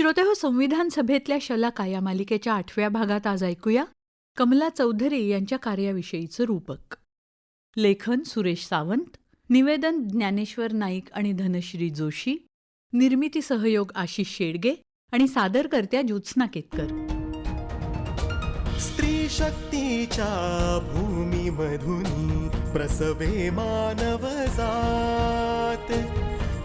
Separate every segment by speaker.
Speaker 1: श्रोतेहो, संविधान सभेतल्या शलाका या मालिकेच्या 8व्या भागात आज ऐकूया कमला चौधरी यांच्या कार्याविषयीचं रूपक. लेखन सुरेश सावंत, निवेदन ज्ञानेश्वर नाईक आणि धनश्री जोशी, निर्मिती सहयोग आशिष शेडगे आणि सादरकर्त्या ज्योत्स्ना केतकर.
Speaker 2: स्त्री शक्तीच्या भूमीमधून प्रसवे मानव जात,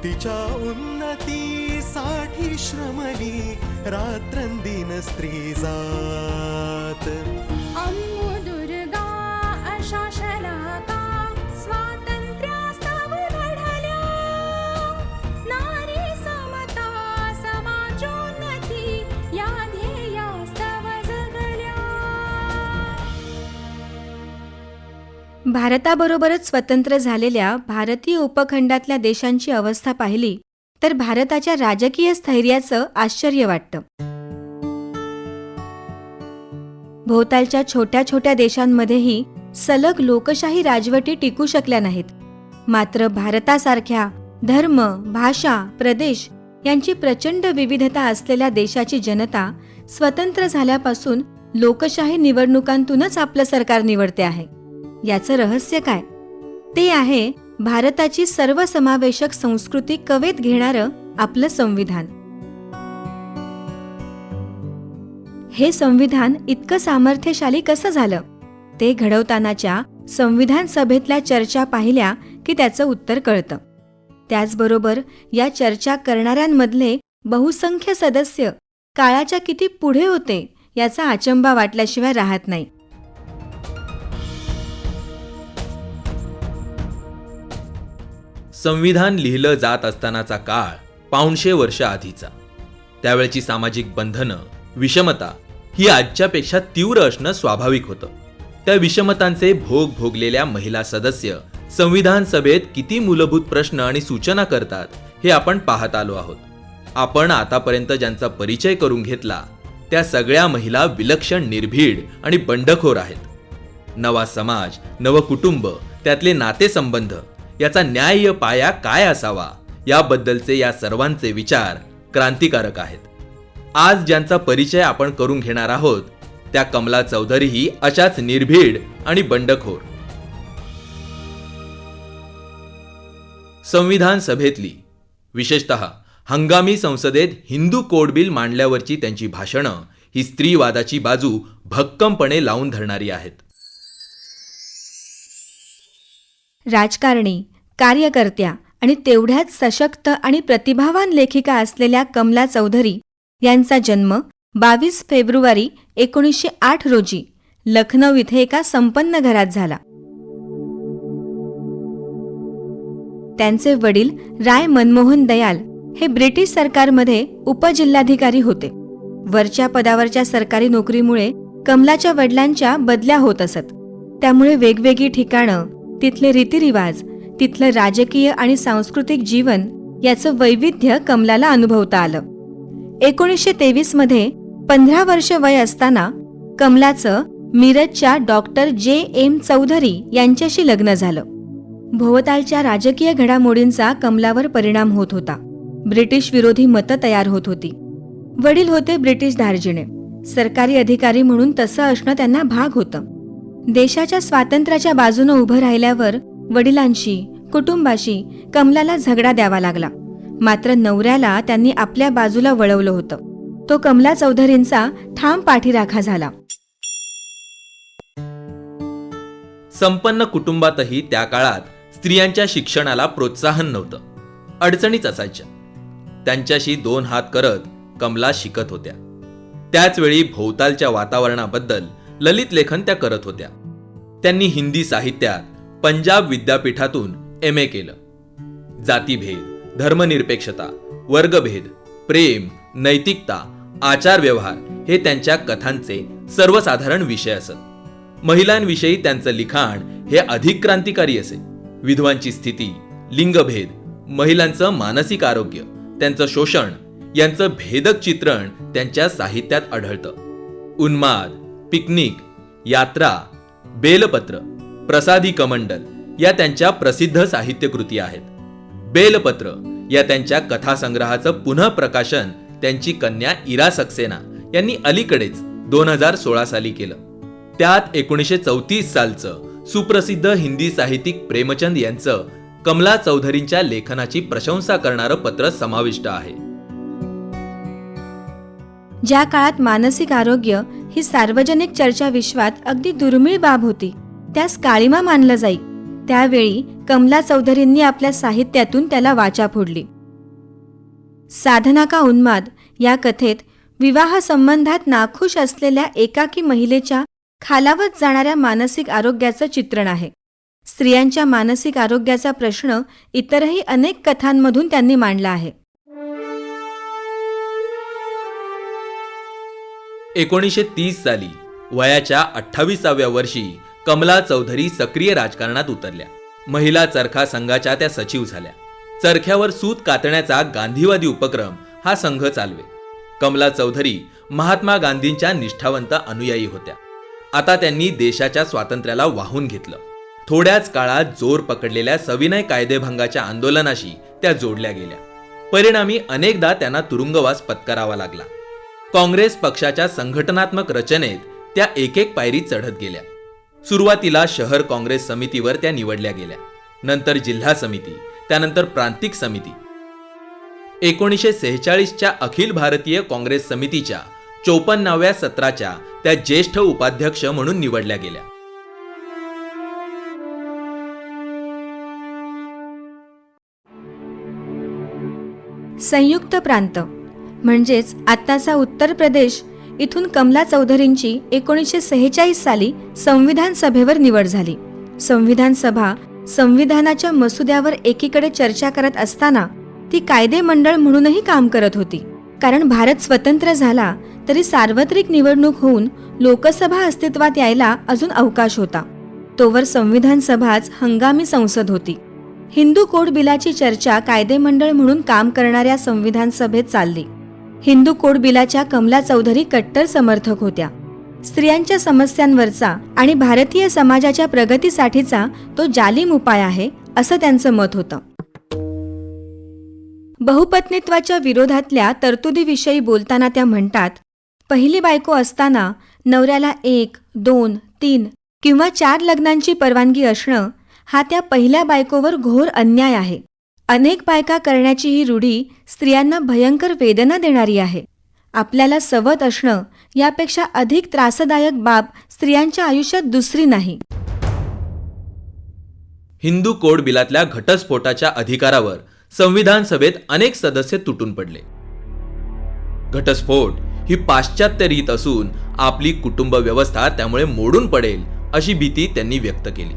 Speaker 2: तिच्या उन्नतीसाठी श्रमली रात्रंदिन स्त्री जात.
Speaker 3: अम्मो दुर्गा अशा शलाका स्वातंत्र्यास्तव लढल्या, नारी समता समाजोन्नती या ध्येयास्तव जगल्या.
Speaker 4: भारताबरोबरच स्वतंत्र झालेल्या भारतीय उपखंडातल्या देशांची अवस्था पाहिली तर भारताच्या राजकीय स्थैर्याचं आश्चर्य वाटतं. भोवतालच्या छोट्या छोट्या देशांमध्येही सलग लोकशाही राजवटी टिकू शकल्या नाहीत. मात्र भारतासारख्या धर्म, भाषा, प्रदेश यांची प्रचंड विविधता असलेल्या देशाची जनता स्वतंत्र झाल्यापासून लोकशाही निवडणुकांतूनच आपलं सरकार निवडते आहे. याचं रहस्य काय? ते आहे भारताची सर्वसमावेशक संस्कृती कवेत घेणारं आपलं संविधान. हे संविधान इतकं सामर्थ्यशाली कसं झालं? ते घडवतानाच्या संविधान सभेतल्या चर्चा पाहिल्या की त्याचं उत्तर कळतं. त्याचबरोबर या चर्चा करणाऱ्यांमधले बहुसंख्य सदस्य काळाच्या किती पुढे होते याचा अचंबा वाटल्याशिवाय राहत नाही.
Speaker 5: संविधान लिहिलं जात असतानाचा काळ 500 वर्ष आधीचा. त्यावेळची सामाजिक बंधनं, विषमता ही आजच्यापेक्षा तीव्र असणं स्वाभाविक होतं. त्या विषमतांचे भोग भोगलेल्या महिला सदस्य संविधान सभेत किती मूलभूत प्रश्न आणि सूचना करतात हे आपण पाहत आलो आहोत. आपण आतापर्यंत ज्यांचा परिचय करून घेतला त्या सगळ्या महिला विलक्षण निर्भीड आणि बंडखोर आहेत. नवा समाज, नवं कुटुंब, त्यातले नातेसंबंध याचा न्याय्य पाया काय असावा याबद्दलचे या सर्वांचे विचार क्रांतिकारक आहेत. आज ज्यांचा परिचय आपण करून घेणार आहोत त्या कमला चौधरीही अशाच निर्भीड आणि बंडखोर. संविधान सभेतली, विशेषतः हंगामी संसदेत हिंदू कोड बिल मांडल्यावरची त्यांची भाषणं ही स्त्रीवादाची बाजू भक्कमपणे लावून धरणारी आहेत.
Speaker 4: राजकारणी, कार्यकर्त्या आणि तेवढ्याच सशक्त आणि प्रतिभावान लेखिका असलेल्या कमला चौधरी यांचा जन्म 22 फेब्रुवारी 1908 रोजी लखनौ इथे एका संपन्न घरात झाला. त्यांचे वडील राय मनमोहन दयाल हे ब्रिटिश सरकारमध्ये उपजिल्हाधिकारी होते. वरच्या पदावरच्या सरकारी नोकरीमुळे कमलाच्या वडिलांच्या बदल्या होत असत. त्यामुळे वेगवेगळी ठिकाणं, तिथले रीतिरिवाज, तिथलं राजकीय आणि सांस्कृतिक जीवन याचं वैविध्य कमलाला अनुभवता आलं. 1923 मध्ये 15 वर्ष वय असताना कमलाचं मिरजच्या डॉक्टर J.M. चौधरी यांच्याशी लग्न झालं. भोवतालच्या राजकीय घडामोडींचा कमलावर परिणाम होत होता. ब्रिटिश विरोधी मतं तयार होत होती. वडील होते ब्रिटिश धार्जिणे. सरकारी अधिकारी म्हणून तसं असणं त्यांना भाग होतं. देशाच्या स्वातंत्र्याच्या बाजूनं उभं राहिल्यावर वडिलांशी, कुटुंबाशी कमलाला झगडा द्यावा लागला. मात्र नवऱ्याला त्यांनी आपल्या बाजूला वळवलं होतं. तो कमला चौधरींचा ठाम पाठीराखा झाला.
Speaker 5: संपन्न कुटुंबातही त्या काळात स्त्रियांच्या शिक्षणाला प्रोत्साहन नव्हतं. अडचणीच असायच्या. त्यांच्याशी 2 हात करत कमला शिकत होत्या. त्याचवेळी भोवतालच्या वातावरणाबद्दल ललित लेखन त्या करत होत्या. त्यांनी हिंदी साहित्यात पंजाब विद्यापीठातून MA केलं. जातीभेद, धर्मनिरपेक्षता, वर्गभेद, प्रेम, नैतिकता, आचारव्यवहार हे त्यांच्या कथांचे सर्वसाधारण विषय असत. महिलांविषयी त्यांचं लिखाण हे अधिक क्रांतिकारी असे. विधवांची स्थिती, लिंगभेद, महिलांचं मानसिक आरोग्य, त्यांचं शोषण यांचं भेदक चित्रण त्यांच्या साहित्यात आढळतं. उन्माद, पिकनिक, यात्रा, बेलपत्र, प्रसादी कमंडल या त्यांच्या प्रसिद्ध साहित्यकृती आहेत. बेलपत्र या त्यांच्या कथासंग्रहाचं पुनः प्रकाशन त्यांची कन्या इरा सक्सेना यांनी अलीकडेच 2016 साली केलं. त्यात 1934 सालचं सुप्रसिद्ध हिंदी साहित्यिक प्रेमचंद यांचं कमला चौधरींच्या लेखनाची प्रशंसा करणारं पत्र समाविष्ट आहे.
Speaker 4: ज्या काळात मानसिक आरोग्य ही सार्वजनिक चर्चा विश्वात अगदी दुर्मिळ बाब होती, त्यास काळिमा मानलं जाई, त्यावेळी कमला चौधरींनी आपल्या साहित्यातून त्याला वाचा फोडली. साधना का उन्माद या कथेत विवाह संबंधात नाखुश असलेल्या एकाकी महिलेच्या खालावत जाणाऱ्या मानसिक आरोग्याचं चित्रण आहे. स्त्रियांच्या मानसिक आरोग्याचा प्रश्न इतरही अनेक कथांमधून त्यांनी मांडला आहे.
Speaker 5: 1930 साली वयाच्या 28व्या वर्षी कमला चौधरी सक्रिय राजकारणात उतरल्या. महिला चरखा संघाच्या त्या सचिव झाल्या. चरख्यावर सूत कातण्याचा गांधीवादी उपक्रम हा संघ चालवे. कमला चौधरी महात्मा गांधींच्या निष्ठावंत अनुयायी होत्या. आता त्यांनी देशाच्या स्वातंत्र्याला वाहून घेतलं. थोड्याच काळात जोर पकडलेल्या सविनय कायदेभंगाच्या आंदोलनाशी त्या जोडल्या गेल्या. परिणामी अनेकदा त्यांना तुरुंगवास पत्करावा लागला. काँग्रेस पक्षाच्या संघटनात्मक रचनेत त्या एक एक पायरी चढत गेल्या. सुरुवातीला शहर काँग्रेस समितीवर त्या निवडल्या गेल्या, नंतर जिल्हा समिती, त्यानंतर प्रांतिक समिती. 1946च्या अखिल भारतीय काँग्रेस समितीच्या 54व्या सत्राच्या त्या ज्येष्ठ उपाध्यक्ष म्हणून निवडल्या गेल्या.
Speaker 4: संयुक्त प्रांत म्हणजेच आत्ताचा उत्तर प्रदेश इथून कमला चौधरींची 1946 साली संविधान सभेवर निवड झाली. संविधान सभा संविधानाच्या मसुद्यावर एकीकडे चर्चा करत असताना ती कायदे मंडळ म्हणूनही काम करत होती. कारण भारत स्वतंत्र झाला तरी सार्वत्रिक निवडणूक होऊन लोकसभा अस्तित्वात यायला अजून अवकाश होता. तोवर संविधान सभाच हंगामी संसद होती. हिंदू कोड बिलाची चर्चा कायदे मंडळ म्हणून काम करणाऱ्या संविधान सभेत चालली. हिंदू कोड बिलाच्या कमला चौधरी कट्टर समर्थक होत्या. स्त्रियांच्या समस्यांवरचा आणि भारतीय समाजाच्या प्रगतीसाठीचा तो जालिम उपाय आहे असं त्यांचं मत होतं. बहुपत्नीत्वाच्या विरोधातल्या तरतुदीविषयी बोलताना त्या म्हणतात, पहिली बायको असताना नवऱ्याला 1, 2, 3 किंवा 4 लग्नांची परवानगी असणं हा त्या पहिल्या बायकोवर घोर अन्याय आहे. अनेक बायका करण्याची ही रूढी स्त्रियांना भयंकर वेदना देणारी आहे. आपल्याला सवत असणं यापेक्षा अधिक त्रासदायक बाब स्त्रियांच्या आयुष्यात दुसरी नाही.
Speaker 5: हिंदू कोड बिलातल्या घटस्फोटाच्या अधिकारावर संविधान सभेत अनेक सदस्य तुटून पडले. घटस्फोट ही पाश्चात्य रीत असून आपली कुटुंब व्यवस्था त्यामुळे मोडून पडेल अशी भीती त्यांनी व्यक्त केली.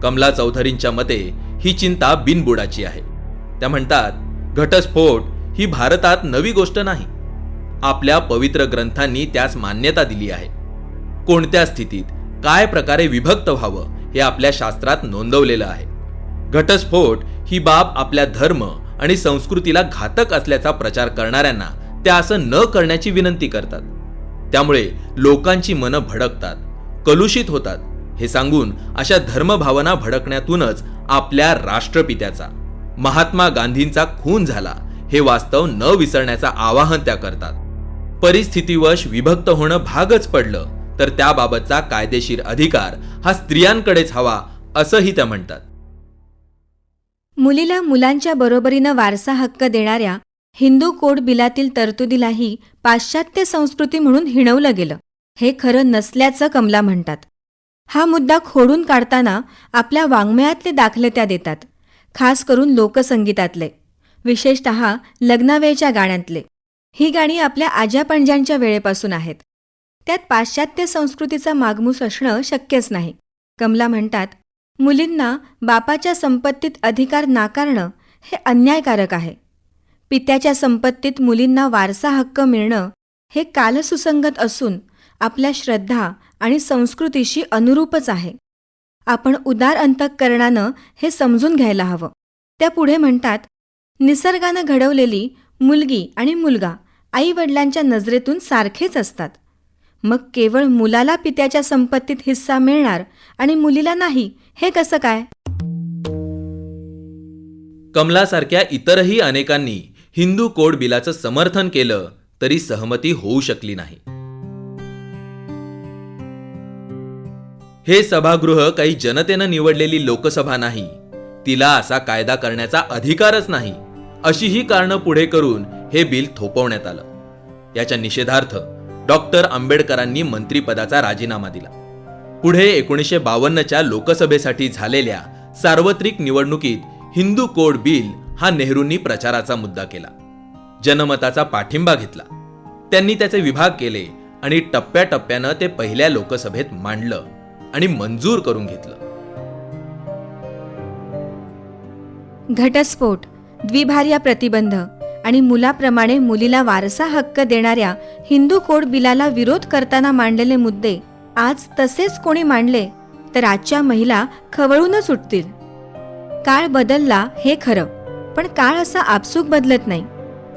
Speaker 5: कमला चौधरींच्या मते ही चिंता बिनबुडाची आहे. त्या म्हणतात, घटस्फोट ही भारतात नवी गोष्ट नाही. आपल्या पवित्र ग्रंथांनी त्यास मान्यता दिली आहे. कोणत्या स्थितीत काय प्रकारे विभक्त व्हावं हे आपल्या शास्त्रात नोंदवलेलं आहे. घटस्फोट ही बाब आपल्या धर्म आणि संस्कृतीला घातक असल्याचा प्रचार करणाऱ्यांना त्या असं न करण्याची विनंती करतात. त्यामुळे लोकांची मनं भडकतात, कलुषित होतात हे सांगून अशा धर्मभावना भडकण्यातूनच आपल्या राष्ट्रपित्याचा महात्मा गांधींचा खून झाला हे वास्तव न विसरण्याचं आवाहन त्या करतात. परिस्थितीवश विभक्त होणं भागच पडलं तर त्याबाबतचा कायदेशीर अधिकार हा स्त्रियांकडेच हवा असंही त्या म्हणतात.
Speaker 4: मुलीला मुलांच्या बरोबरीनं वारसा हक्क देणाऱ्या हिंदू कोड बिलातील तरतुदीलाही पाश्चात्य संस्कृती म्हणून हिणवलं गेलं. हे खरं नसल्याचं कमला म्हणतात. हा मुद्दा खोडून काढताना आपल्या वाङ्मयातले दाखले त्या देतात, खास करून लोकसंगीतातले, विशेषतः लग्नावेळच्या गाण्यांतले. ही गाणी आपल्या आज्यापणज्यांच्या वेळेपासून आहेत. त्यात पाश्चात्य संस्कृतीचा मागमूस असणं शक्यच नाही. कमला म्हणतात, मुलींना बापाच्या संपत्तीत अधिकार नाकारणं हे अन्यायकारक आहे. पित्याच्या संपत्तीत मुलींना वारसा हक्क मिळणं हे कालसुसंगत असून आपल्या श्रद्धा आणि संस्कृतीशी अनुरूपच आहे. आपण उदार अंतःकरणानं हे समजून घ्यायला हवं. त्या पुढे म्हणतात, निसर्गानं घडवलेली मुलगी आणि मुलगा आई-वडिलांच्या नजरेतून सारखेच असतात. मग केवळ मुलाला पित्याच्या संपत्तीत हिस्सा मिळणार आणि मुलीला नाही, हे कसं काय?
Speaker 5: कमलासारख्या इतरही अनेकांनी हिंदू कोड बिलाचं समर्थन केलं तरी सहमती होऊ शकली नाही. हे सभागृह काही जनतेनं निवडलेली लोकसभा नाही, तिला असा कायदा करण्याचा अधिकारच नाही, अशी ही कारणं पुढे करून हे बिल थोपवण्यात आलं. याच्या निषेधार्थ डॉक्टर आंबेडकरांनी मंत्रिपदाचा राजीनामा दिला. पुढे 1952च्या लोकसभेसाठी झालेल्या सार्वत्रिक निवडणुकीत हिंदू कोड बिल हा नेहरूंनी प्रचाराचा मुद्दा केला. जनमताचा पाठिंबा घेतला. त्यांनी त्याचे विभाग केले आणि टप्प्याटप्प्यानं ते पहिल्या लोकसभेत मांडलं आणि मंजूर करून घेतलं.
Speaker 4: घटस्फोट, द्विभार्या प्रतिबंध आणि मुलाप्रमाणे मुलीला वारसा हक्क देणाऱ्या हिंदू कोड बिलाला विरोध करताना मांडलेले मुद्दे आज तसेच कोणी मांडले तर आजच्या महिला खवळूनच उठतील. काळ बदलला हे खरं, पण काळ असा आपसूक बदलत नाही.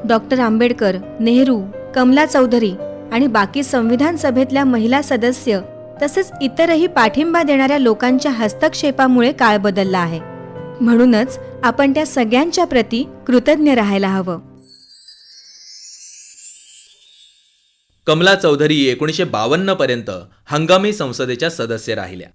Speaker 4: डॉक्टर आंबेडकर, नेहरू, कमला चौधरी आणि बाकी संविधान सभेतल्या महिला सदस्य तसेच इतरही पाठिंबा देणाऱ्या लोकांच्या हस्तक्षेपामुळे काळ बदलला आहे. म्हणूनच आपण त्या सगळ्यांच्या प्रती कृतज्ञ राहायला हवं.
Speaker 5: कमला चौधरी 1952 पर्यंत हंगामी संसदेच्या सदस्य राहिल्या.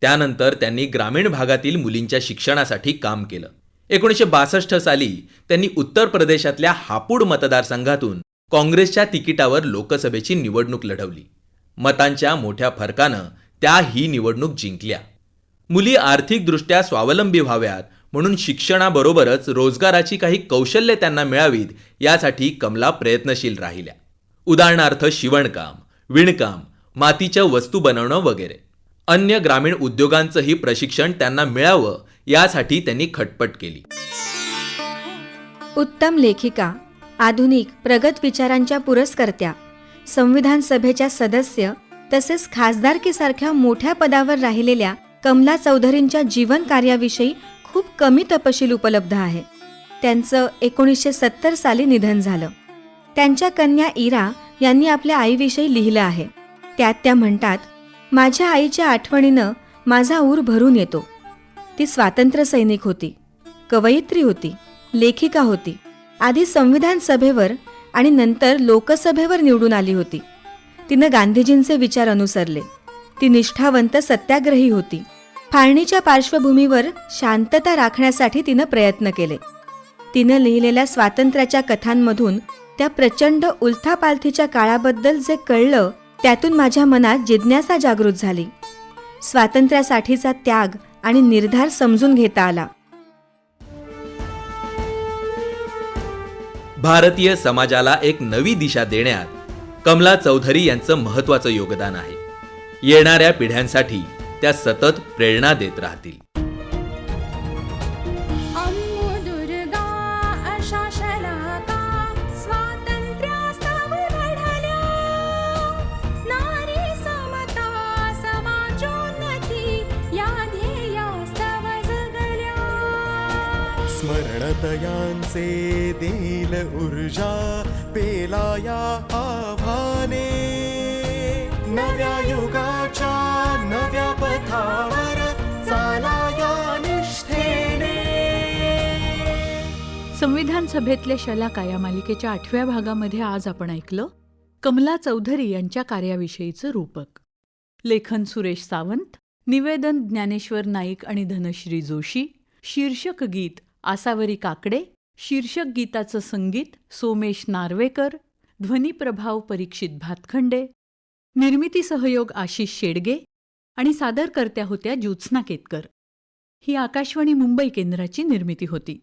Speaker 5: त्यानंतर त्यांनी ग्रामीण भागातील मुलींच्या शिक्षणासाठी काम केलं. 1962 साली त्यांनी उत्तर प्रदेशातल्या हापूड मतदारसंघातून काँग्रेसच्या तिकिटावर लोकसभेची निवडणूक लढवली. मतांच्या मोठ्या फरकानं त्या ही निवडणूक जिंकल्या. मुली आर्थिकदृष्ट्या स्वावलंबी व्हाव्यात म्हणून शिक्षणाबरोबरच रोजगाराची काही कौशल्ये त्यांना मिळावीत यासाठी कमला प्रयत्नशील राहिल्या. उदाहरणार्थ शिवणकाम, विणकाम, मातीच्या वस्तू बनवणं वगैरे. अन्य ग्रामीण उद्योगांचंही प्रशिक्षण त्यांना मिळावं यासाठी त्यांनी खटपट केली.
Speaker 4: उत्तम लेखिका, आधुनिक प्रगत विचारांच्या पुरस्कर्त्या, संविधान सभेच्या सदस्य तसेच खासदारकीसारख्या मोठ्या पदावर राहिलेल्या कमला चौधरींच्या जीवन कार्याविषयी खूप कमी तपशील उपलब्ध आहे. त्यांचं 1970 साली निधन झालं. त्यांच्या कन्या इरा यांनी आपल्या आईविषयी लिहिलं आहे. त्यात त्या म्हणतात, माझ्या आईच्या आठवणीनं माझा ऊर भरून येतो. ती स्वातंत्र्य सैनिक होती, कवयित्री होती, लेखिका होती. आधी संविधान सभेवर आणि नंतर लोकसभेवर निवडून आली होती. तिनं गांधीजींचे विचार अनुसरले. ती निष्ठावंत सत्याग्रही होती. फाळणीच्या पार्श्वभूमीवर शांतता राखण्यासाठी तिनं प्रयत्न केले. तिनं लिहिलेल्या स्वातंत्र्याच्या कथांमधून त्या प्रचंड उलथापालथीच्या काळाबद्दल जे कळलं त्यातून माझ्या मनात जिज्ञासा जागृत झाली. स्वातंत्र्यासाठीचा त्याग आणि निर्धार समजून घेता आला.
Speaker 5: भारतीय समाजाला एक नवी दिशा देण्यात कमला चौधरी यांचं महत्त्वाचं योगदान आहे. येणाऱ्या पिढ्यांसाठी त्या सतत प्रेरणा देत राहतील.
Speaker 3: अम्मो दुर्गा अशा शलाका स्वातंत्र्यास्तव लढल्या. नारी समता समाजोन्नती या ध्येयास्तव जगल्या.
Speaker 2: स्मरणतयांचे देईल ऊर्जा पेलाया आव्हाने. नव्या युगाच्या नव्या पथावर चालाया निष्ठेने.
Speaker 1: संविधान सभेतल्या शलाका या मालिकेच्या 8व्या भागामध्ये आज आपण ऐकलं कमला चौधरी यांच्या कार्याविषयीचं रूपक. लेखन सुरेश सावंत, निवेदन ज्ञानेश्वर नाईक आणि धनश्री जोशी. शीर्षक गीत आसावरी काकडे. शीर्षक गीताचं संगीत सोमेश नार्वेकर. ध्वनिप्रभाव परीक्षित भातखंडे. निर्मिती सहयोग आशिष शेडगे आणि सादरकर्त्या होत्या ज्योत्स्ना केतकर. ही आकाशवाणी मुंबई केंद्राची निर्मिती होती.